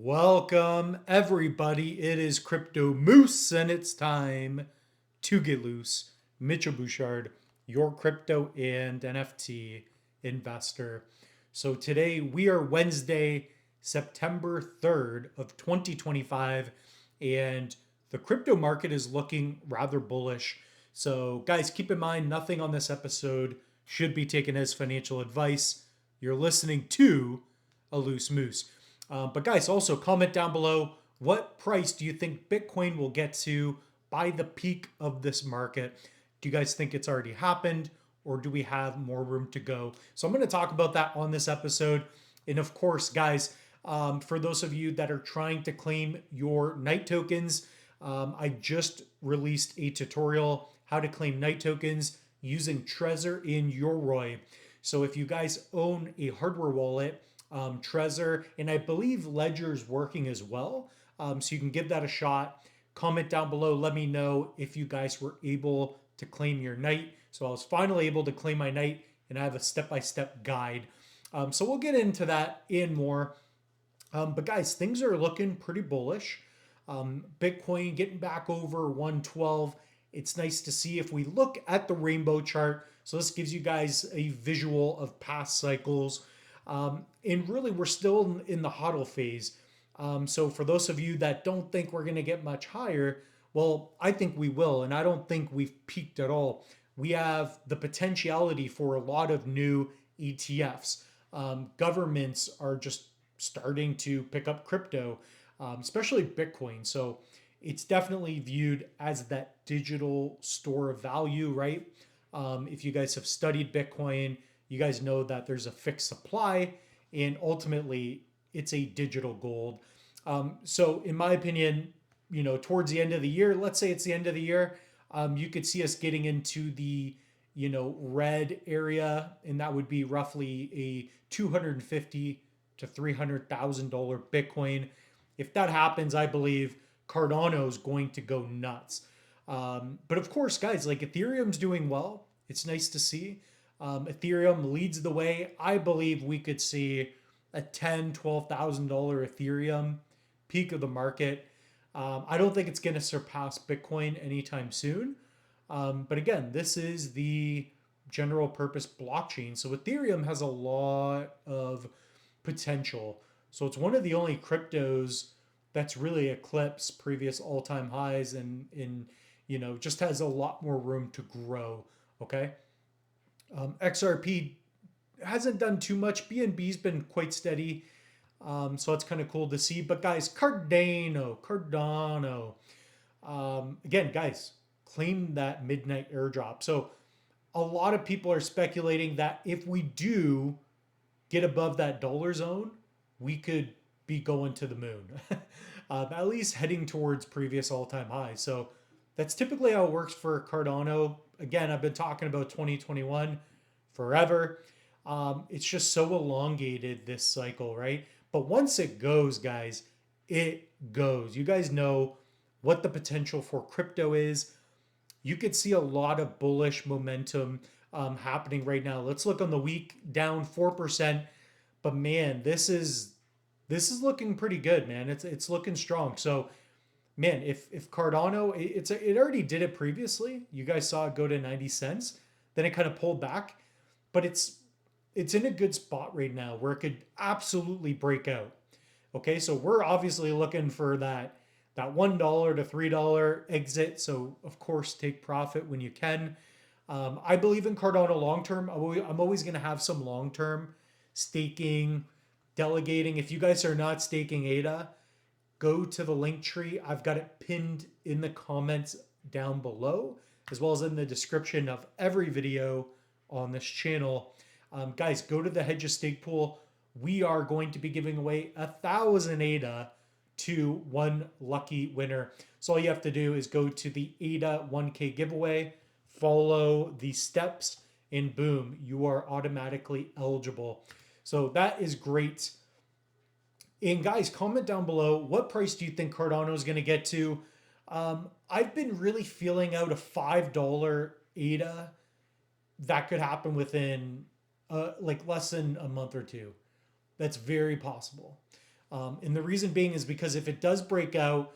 Welcome, everybody. It is Crypto Moose, and it's time to get loose. Mitchell Bouchard, your crypto and NFT investor. So today we are Wednesday, September 3rd of 2025, and the crypto market is looking rather bullish. So guys, keep in mind nothing on this episode should be taken as financial advice. You're listening to a loose moose. But guys, also comment down below, what price do you think Bitcoin will get to by the peak of this market? Do you guys think it's already happened, or do we have more room to go? So I'm going to talk about that on this episode. And of course, guys, for those of you that are trying to claim your night tokens, I just released a tutorial how to claim night tokens using Trezor in Yoroi. So if you guys own a hardware wallet, Trezor, and I believe Ledger's working as well. So you can give that a shot. Comment down below. Let me know if you guys were able to claim your night. So I was finally able to claim my night, and I have a step-by-step guide. So we'll get into that and more. But guys, things are looking pretty bullish. Bitcoin getting back over 112. It's nice to see if we look at the rainbow chart. So this gives you guys a visual of past cycles. And really, we're still in the hodl phase. So for those of you that don't think we're going to get much higher, well, I think we will. And I don't think we've peaked at all. We have the potentiality for a lot of new ETFs. Governments are just starting to pick up crypto, especially Bitcoin. So it's definitely viewed as that digital store of value, right? If you guys have studied Bitcoin, you guys know that there's a fixed supply, and ultimately it's a digital gold. So in my opinion, towards the end of the year, let's say it's the end of the year, you could see us getting into the red area, and that would be roughly a 250 to $300,000 Bitcoin. If that happens, I believe Cardano is going to go nuts. But of course, guys, like Ethereum's doing well. It's nice to see. Ethereum leads the way. I believe we could see a $10,000, $12,000 Ethereum peak of the market. I don't think it's going to surpass Bitcoin anytime soon. But again, this is the general purpose blockchain. So Ethereum has a lot of potential. So it's one of the only cryptos that's really eclipsed previous all-time highs and just has a lot more room to grow. Okay. XRP hasn't done too much. BNB's been quite steady. So that's kind of cool to see. But guys, Cardano. Again, guys, claim that midnight airdrop. So a lot of people are speculating that if we do get above that dollar zone, we could be going to the moon, at least heading towards previous all-time highs. So that's typically how it works for Cardano. Again, I've been talking about 2021 forever. It's just so elongated, this cycle, right? But once it goes, guys, it goes. You guys know what the potential for crypto is. You could see a lot of bullish momentum happening right now. Let's look on the week, down 4%. But man, this is looking pretty good, man. It's looking strong. So man, if Cardano, it already did it previously. You guys saw it go to 90 cents. Then it kind of pulled back, but it's in a good spot right now where it could absolutely break out. Okay, so we're obviously looking for that $1 to $3 exit. So of course, take profit when you can. I believe in Cardano long term. I'm always going to have some long term staking, delegating. If you guys are not staking ADA, go to the link tree. I've got it pinned in the comments down below, as well as in the description of every video on this channel. Guys, go to the Hedges Stake Pool. We are going to be giving away 1,000 ADA to one lucky winner. So all you have to do is go to the ADA 1K giveaway, follow the steps, and boom, you are automatically eligible. So that is great. And guys, comment down below, what price do you think Cardano is going to get to? I've been really feeling out a $5 ADA. That could happen within like less than a month or two. That's very possible. And the reason being is because if it does break out,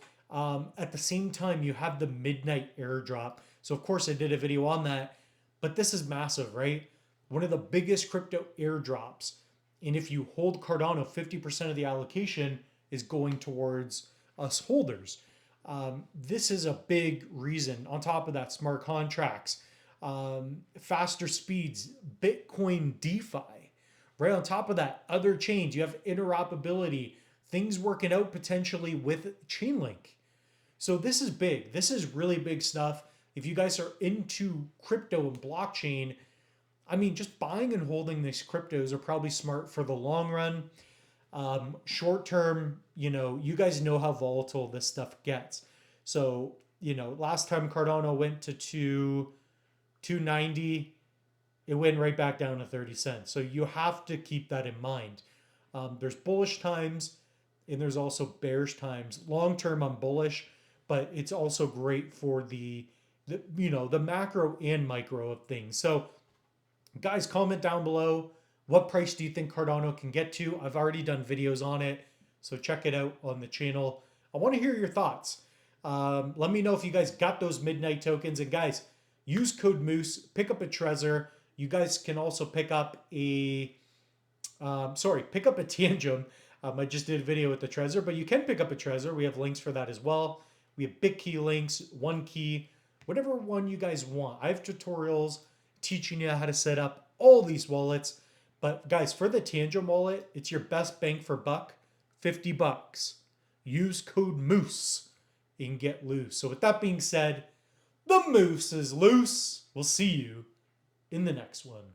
at the same time, you have the midnight airdrop. So, of course, I did a video on that, but this is massive, right? One of the biggest crypto airdrops. And if you hold Cardano, 50% of the allocation is going towards us holders. This is a big reason. On top of that, smart contracts, faster speeds, Bitcoin DeFi, right? On top of that, other chains, you have interoperability, things working out potentially with Chainlink. So this is big. This is really big stuff. If you guys are into crypto and blockchain, I mean, just buying and holding these cryptos are probably smart for the long run. Short term, you guys know how volatile this stuff gets. So, last time Cardano went to 290, it went right back down to 30 cents. So you have to keep that in mind. There's bullish times and there's also bearish times. Long term, I'm bullish, but it's also great for the macro and micro of things. So, guys, comment down below. What price do you think Cardano can get to? I've already done videos on it, so check it out on the channel. I want to hear your thoughts. Let me know if you guys got those midnight tokens. And guys, use code Moose, pick up a Trezor. You guys can also pick up pick up a Tangent. I just did a video with the Trezor, but you can pick up a Trezor. We have links for that as well. We have big key links, one key, whatever one you guys want. I have tutorials teaching you how to set up all these wallets. But guys, for the Tangent wallet, it's your best bang for buck, 50 bucks. Use code Moose and get loose. So with that being said, the moose is loose. We'll see you in the next one.